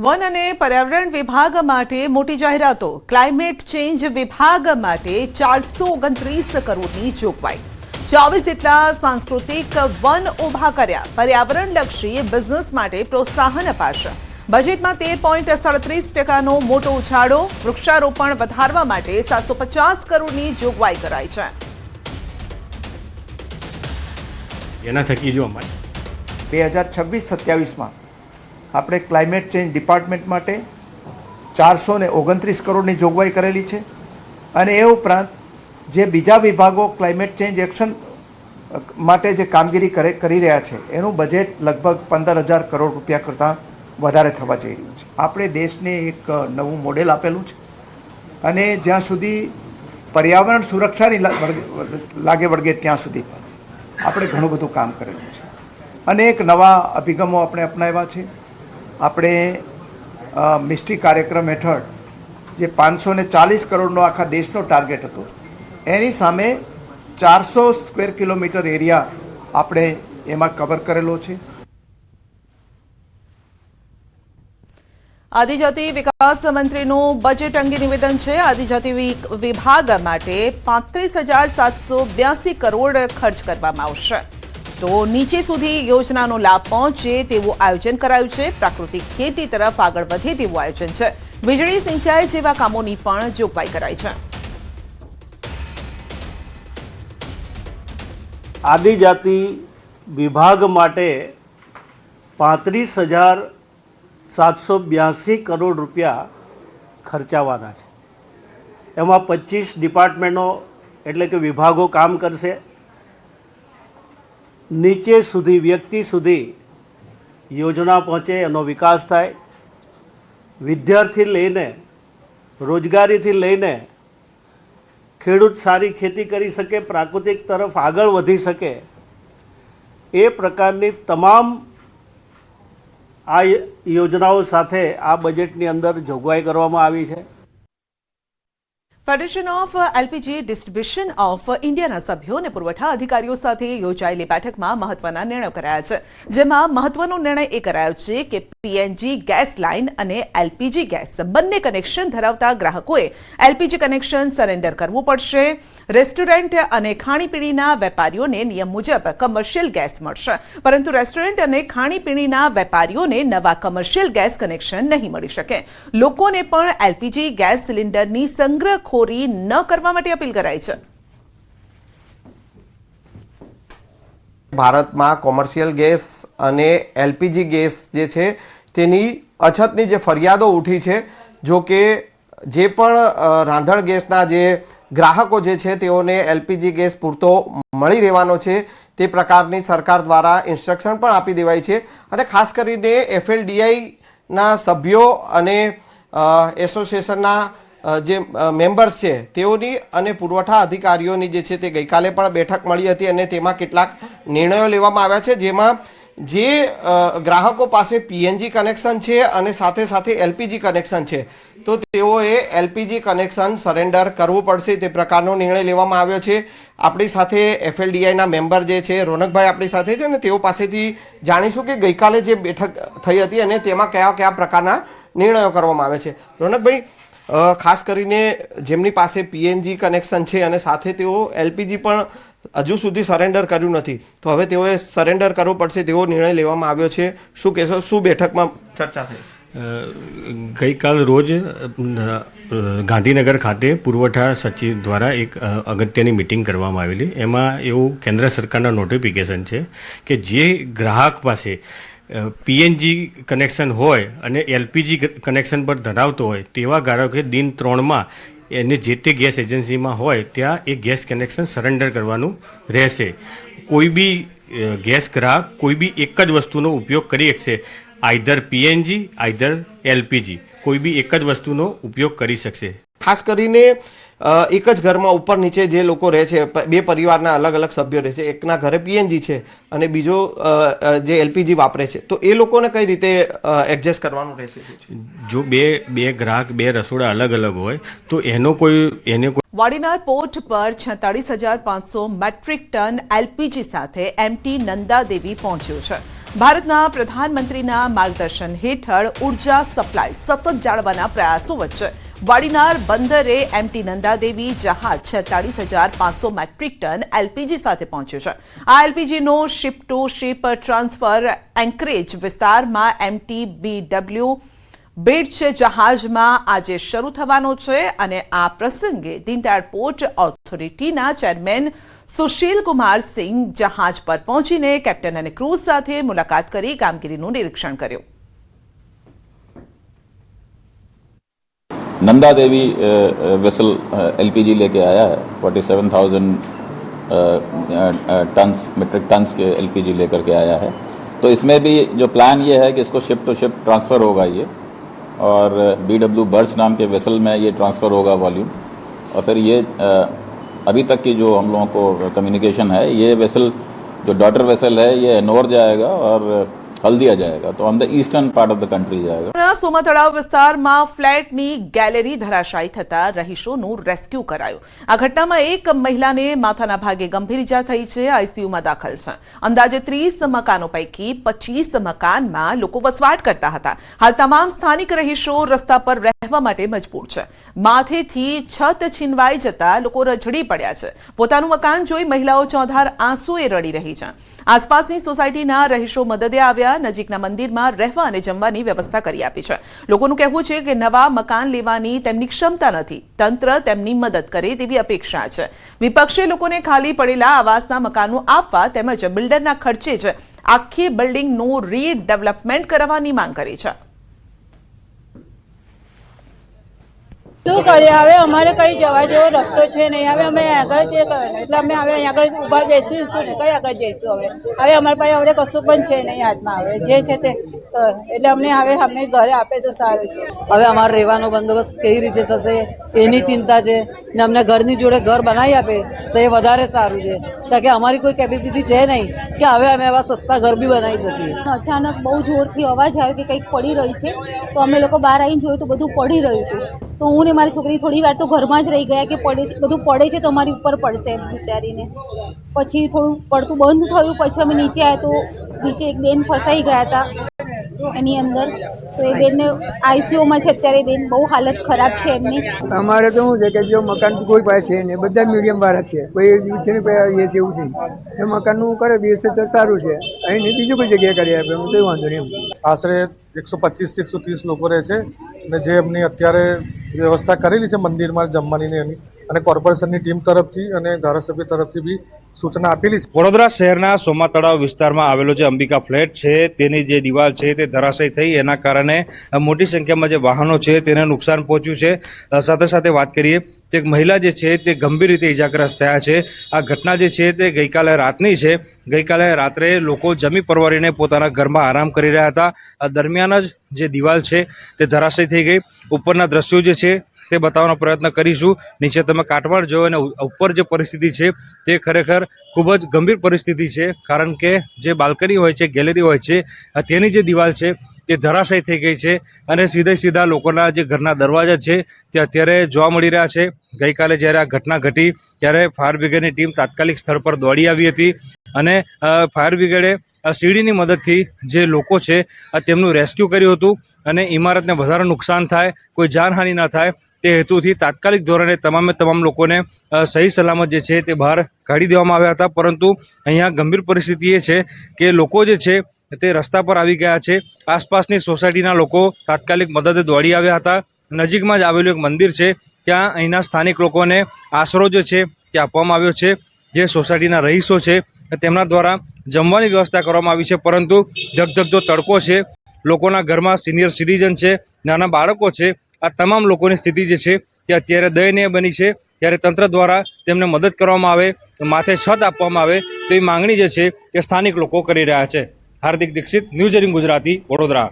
One અને પર્યાવરણ વિભાગ માટે મોટી જાહેરાતો। ક્લાઇમેટ ચેન્જ વિભાગ માટે 429 કરોડની જોગવાઈ। 24 જેટલા સાંસ્કૃતિક વન ઊભા કર્યા। પર્યાવરણલક્ષી બિઝનેસ માટે પ્રોત્સાહન અપાશે। બજેટમાં 13.37%નો મોટો ઉછાળો। વૃક્ષારોપણ વધારવા માટે 750 કરોડની જોગવાઈ કરાઈ છે। એના થકી જો અમારે 2026-27 આપણે ક્લાઇમેટ ચેન્જ ડિપાર્ટમેન્ટ માટે 429 કરોડની જોગવાઈ કરેલી છે અને એ ઉપરાંત જે બીજા વિભાગો ક્લાઇમેટ ચેન્જ એક્શન માટે જે કામગીરી કરી રહ્યા છે એનું બજેટ લગભગ 15,000 કરોડ રૂપિયા કરતાં વધારે થવા જઈ રહ્યું છે। આપણે દેશને એક નવું મોડેલ આપેલું છે અને જ્યાં સુધી પર્યાવરણ સુરક્ષાની લાગે વળગે ત્યાં સુધી આપણે ઘણું બધું કામ કરેલું છે અને એક નવા અભિગમો આપણે અપનાવ્યા છે। આપણે મિસ્ટી કાર્યક્રમ હેઠળ જે 540 કરોડનો આખા દેશનો ટાર્ગેટ હતો એની સામે 400 સ્ક્વેર કિલોમીટર એરિયા આપણે એમાં કવર કરેલો છે। આદિજાતિ વિકાસ મંત્રીનું બજેટ અંગે નિવેદન છે। આદિજાતિ વિભાગ માટે 35,782 કરોડ ખર્ચ કરવામાં આવશે। તો નીચે સુધી યોજનાનો લાભ પહોંચે તેવું આયોજન કરાયું છે। પ્રાકૃતિક ખેતી તરફ આગળ વધે તેવું આયોજન છે। વીજળી સિંચાઈ જેવા કામોની પણ જોગવાઈ કરાઈ છે। આદિજાતિ વિભાગ માટે 35,782 કરોડ રૂપિયા ખર્ચાવાના છે। એમાં 25 ડિપાર્ટમેન્ટો એટલે કે વિભાગો કામ કરશે। નીચે સુધી વ્યક્તિ સુધી યોજના પહોંચે એનો વિકાસ થાય। વિદ્યાર્થી લઈને રોજગારીથી લઈને ખેડૂત સારી ખેતી કરી શકે, પ્રાકૃતિક તરફ આગળ વધી શકે એ પ્રકારની તમામ આ યોજનાઓ સાથે આ બજેટની અંદર જોગવાઈ કરવામાં આવી છે। Federation of LPG distribution of ઇન્ડિયાના સભ્યો અને પુરવઠા અધિકારીઓ સાથે યોજાયેલી બેઠકમાં મહત્વના નિર્ણયો કરાયા છે। જેમાં મહત્વનો નિર્ણય એ કરાયો છે કે પીએનજી ગેસ લાઇન અને એલપીજી ગેસ બંને કનેક્શન ધરાવતા ગ્રાહકોએ એલપીજી કનેક્શન સરેન્ડર કરવું પડશે। રેસ્ટોરન્ટ અને ખાણીપીણીના વેપારીઓને નિયમ મુજબ કમર્શિયલ ગેસ મળશે, પરંતુ રેસ્ટોરન્ટ અને ખાણીપીણીના વેપારીઓને નવા કમર્શિયલ ગેસ કનેક્શન નહીં મળી શકે। લોકોને પણ એલપીજી ગેસ સિલિન્ડરની સંગ્રહખોરી ન કરવા માટે અપીલ કરાઈ છે। ભારતમાં કોમર્શિયલ ગેસ અને એલપીજી ગેસ જે છે તેની અછતની જે ફરિયાદો ઉઠી છે, જો કે જે પણ રાંધણ ગેસના જે ગ્રાહકો જે છે તેઓને એલપીજી ગેસ પૂરતો મળી રહેવાનો છે તે પ્રકારની સરકાર દ્વારા ઇન્સ્ટ્રક્શન પણ આપી દેવાઈ છે અને ખાસ કરીને એફએલડીઆઈના સભ્યો અને એસોસિએશનના જે મેમ્બર્સ છે તેઓની અને પુરવઠા અધિકારીઓની જે છે તે ગઈકાલે પણ બેઠક મળી હતી અને તેમાં કેટલાક નિર્ણયો લેવામાં આવ્યા છે, જેમાં જે ગ્રાહકો પાસે પીએનજી કનેક્શન છે અને સાથે સાથે એલપીજી કનેક્શન છે તો તેઓએ એલપીજી કનેક્શન સરેન્ડર કરવું પડશે તે પ્રકારનો નિર્ણય લેવામાં આવ્યો છે। આપણી સાથે એફએલડીઆઈના મેમ્બર જે છે રોનકભાઈ આપણી સાથે છે અને તેઓ પાસેથી જાણીશું કે ગઈકાલે જે બેઠક થઈ હતી અને તેમાં કયા કયા પ્રકારના નિર્ણયો કરવામાં આવ્યા છે। રોનકભાઈ, ખાસ કરીને જેમની પાસે પીએનજી કનેક્શન છે અને સાથે તેઓ એલપીજી પણ હજુ સુધી સરેન્ડર કર્યું નથી, તો હવે તેઓએ સરેન્ડર કરવું પડશે તેવો નિર્ણય લેવામાં આવ્યો છે। શું કહેશો, શું બેઠકમાં ચર્ચા થઈ? ગઈકાલ રોજ ગાંધીનગર ખાતે પુરવઠા સચિવ દ્વારા એક અગત્યની મિટિંગ કરવામાં આવેલી। એમાં એવું કેન્દ્ર સરકારના નોટિફિકેશન છે કે જે ગ્રાહક પાસે પીએનજી કનેક્શન હોય અને એલપીજી કનેક્શન પર ધરાવતો હોય તેવા ગ્રાહકે દિન 3માં એને જે તે ગેસ એજન્સીમાં હોય ત્યાં એ ગેસ કનેક્શન સરેન્ડર કરવાનું રહેશે। કોઈ બી ગેસ ગ્રાહક કોઈ બી એક જ વસ્તુનો ઉપયોગ કરી શકશે, આઈધર પીએનજી આઈધર એલપીજી, કોઈ બી એક જ વસ્તુનો ઉપયોગ કરી શકશે। ખાસ કરીને એક જ ઘરમાં ઉપર નીચે જે લોકો રહે છે, બે પરિવારના અલગ અલગ સભ્યો રહે છે, એકના ઘરે પીએનજી છે અને બીજો જે એલપીજી વાપરે છે, તો એ લોકોને કઈ રીતે એડજસ્ટ કરવાનું રહેશે? જો બે ગ્રાહક બે રસોડા અલગ અલગ હોય તો એને કોઈ વાડીનાર પોર્ટ પર 46,500 મેટ્રિક ટન એલપીજી સાથે એમટી નંદાદેવી પહોંચ્યો છે। ભારતના પ્રધાનમંત્રીના માર્ગદર્શન હેઠળ ઉર્જા સપ્લાય સતત જાળવવાના પ્રયાસો વચ્ચે વાડીનાર બંદરે એમટી નંદાદેવી જહાજ 46,500 મેટ્રિક ટન એલપીજી સાથે પહોંચ્યું છે. આ એલપીજીનો ship to ship transfer anchorage વિસ્તારમાં એમટી BW બેડ્ચ જહાજમાં આજે શરૂ થવાનો છે અને આ પ્રસંગે દીનદયાળ પોર્ટ ઓથોરિટીના ચેરમેન સુશીલ કુમાર સિંહ જહાજ પર પહોંચીને કેપ્ટન અને ક્રૂઝ સાથે મુલાકાત કરી કામગીરીનું નિરીક્ષણ કર્યું. नंदा देवी वेसल एलपीजी लेके आया है 47,000 टन्स मेट्रिक टन्स के एलपीजी लेकर के आया है. तो इसमें भी जो प्लान ये है कि इसको शिप टू शिप ट्रांसफ़र होगा ये, और BW बर्च नाम के वेसल में ये ट्रांसफ़र होगा वॉल्यूम, और फिर ये अभी तक की जो हम लोगों को कम्युनिकेशन है, ये वेसल जो डॉटर वेसल है ये एनोर जाएगा और हल्दिया जाएगा, तो on the eastern part of the country जाएगा. સોમા તળાવ વિસ્તારમાં ફ્લેટની ગેલેરી ધરાશાયી થતા રહીશોનું રેસ્ક્યુ કરાયું. આ ઘટનામાં એક મહિલાને માથાના ભાગે ગંભીર ઇજા થઈ છે, આઈસીયુમાં દાખલ છે. અંદાજે 30 મકાનો પૈકી 25 મકાનમાં લોકો વસવાટ કરતા હતા. હાલ તમામ સ્થાનિક રહીશો રસ્તા પર રહેવા માટે મજબૂર છે. માથેથી છત છીનવાઈ જતા લોકો રઝળી પડ્યા છે. પોતાનું મકાન જોઈ મહિલાઓ ચોધાર આંસુએ રડી રહી છે. આસપાસની સોસાયટીના રહીશો મદદે આવ્યા. નજીકના મંદિરમાં રહેવા અને જમવાની વ્યવસ્થા કરી આપી છે. લોકોનું કહેવું છે કે નવા મકાન લેવાની તેમની ક્ષમતા નથી. તંત્ર તેમની મદદ કરે તેવી અપેક્ષા છે. વિપક્ષે લોકોને ખાલી પડેલા આવાસના મકાનો આપવા તેમજ બિલ્ડરના ખર્ચે જ આખી બિલ્ડિંગનું રીડેવલપમેન્ટ કરવાની માંગ કરી છે. શું કરીએ હવે, અમારે કઈ જવા જેવો રસ્તો છે નહીં. હવે અમે આગળ જે એટલે અમે હવે અહીં આગળ ઊભા બેસીશું ને કઈ આગળ જઈશું. હવે અમારી પાસે હવે કશું પણ છે નહીં હાથમાં. હવે જે છે તે એટલે અમને હવે અમને ઘરે આપે તો સારું છે. હવે અમારે રહેવાનો બંદોબસ્ત કેવી રીતે થશે એની ચિંતા છે ને અમને ઘરની જોડે ઘર બનાવી આપે તો એ વધારે સારું છે, કારણ કે અમારી કોઈ કેપેસિટી છે નહીં કે હવે અમે એવા સસ્તા ઘર બી બનાવી શકીએ. અચાનક બહુ જોરથી અવાજ આવ્યો કે કંઈક પડી રહ્યું છે, તો અમે લોકો બહાર આવીને જોયું તો બધું પડી રહ્યું હતું. તો હું ને મારી છોકરી થોડી વાર તો ઘરમાં જ રહી ગયા કે બધું પડે છે તો અમારી ઉપર પડશે એમ વિચારીને. પછી થોડું પડતું બંધ થયું, પછી અમે નીચે આવ્યા તો નીચે એક બેન ફસાઈ ગયા હતા એની અંદર. તો એ બેનને આઈસીયુમાં છે અત્યારે. બેન બહુ હાલત ખરાબ છે એમની. અમારે તો શું છે કે જો મકાન કોઈ પાસે છે ને બધા મીડિયમ વાળા છે, કોઈ છે ને એ છે એવું નહીં. એ મકાનનું કરે દેશે તો સારું છે, અહીં બીજું કોઈ જગ્યાએ કરી આપે તો વાંધો નહીં. આશરે 125 થી 130 લોકો રહે છે અને જે એમની અત્યારે વ્યવસ્થા કરેલી છે મંદિરમાં જમવાની એની, અને કોર્પોરેશનની ટીમ તરફથી અને ધારાસભ્ય તરફથી બી સૂચના આપેલી છે. વડોદરા શહેરના સોમા તળાવ વિસ્તારમાં આવેલો જે અંબિકા ફ્લેટ છે તેની જે દિવાલ છે તે ધરાશયી થઈ, એના કારણે મોટી સંખ્યામાં જે વાહનો છે તેને નુકસાન પહોંચ્યું છે. સાથે સાથે વાત કરીએ તો એક મહિલા જે છે તે ગંભીર રીતે ઇજાગ્રસ્ત થયા છે. આ ઘટના જે છે તે ગઈકાલે રાતની છે. ગઈકાલે રાત્રે લોકો જમી પરવારીને પોતાના ઘરમાં આરામ કરી રહ્યા હતા. આ દરમિયાન જ જે દિવાલ છે તે ધરાશયી થઈ ગઈ. ઉપરના દ્રશ્યો જે છે તે બતાવવાનો પ્રયત્ન કરીશું. નીચે તમે કાટમાળ જો અને ઉપર જે પરિસ્થિતિ છે તે ખરેખર ખૂબ જ ગંભીર પરિસ્થિતિ છે, કારણ કે જે બાલ્કની હોય છે, ગેલેરી હોય છે, તેની જે દિવાલ છે તે ધરાશયી થઈ ગઈ છે અને સીધા લોકોના જે ઘરના દરવાજા છે તે અત્યારે જોવા મળી રહ્યા છે. ગઈકાલે જ્યારે આ ઘટના ઘટી ત્યારે ફાયર બ્રિગેડની ટીમ તાત્કાલિક સ્થળ પર દોડી આવી હતી અને ફાયર બ્રિગેડે સીડીની મદદથી જે લોકો છે તેમનું રેસ્ક્યુ કર્યું હતું અને ઇમારતને વધારે નુકસાન થાય, કોઈ જાનહાનિ ન થાય તે હેતુથી તાત્કાલિક ધોરણે તમામ લોકોને સહી સલામત જે છે તે બહાર કાઢી દેવામાં આવ્યા હતા. પરંતુ અહીંયા ગંભીર પરિસ્થિતિ એ છે કે લોકો જે છે તે રસ્તા પર આવી ગયા છે. આસપાસની સોસાયટીના લોકો તાત્કાલિક મદદે દોડી આવ્યા હતા. નજીકમાં જ આવેલું એક મંદિર છે, ત્યાં અહીંના સ્થાનિક લોકોને આશરો જે છે તે આપવામાં આવ્યો છે. જે સોસાયટીના રહીશો છે તેમના દ્વારા જમવાની વ્યવસ્થા કરવામાં આવી છે, પરંતુ ધગધગતો તડકો છે, લોકોના ઘરમાં સિનિયર સિટીઝન છે, નાના બાળકો છે, આ તમામ લોકોની સ્થિતિ જે છે તે અત્યારે દયનીય બની છે. ત્યારે તંત્ર દ્વારા તેમને મદદ કરવામાં આવે, માથે છત આપવામાં આવે તેવી માંગણી જે છે તે સ્થાનિક લોકો કરી રહ્યા છે. હાર્દિક દીક્ષિત, ન્યૂઝ 18 ગુજરાતી, વડોદરા.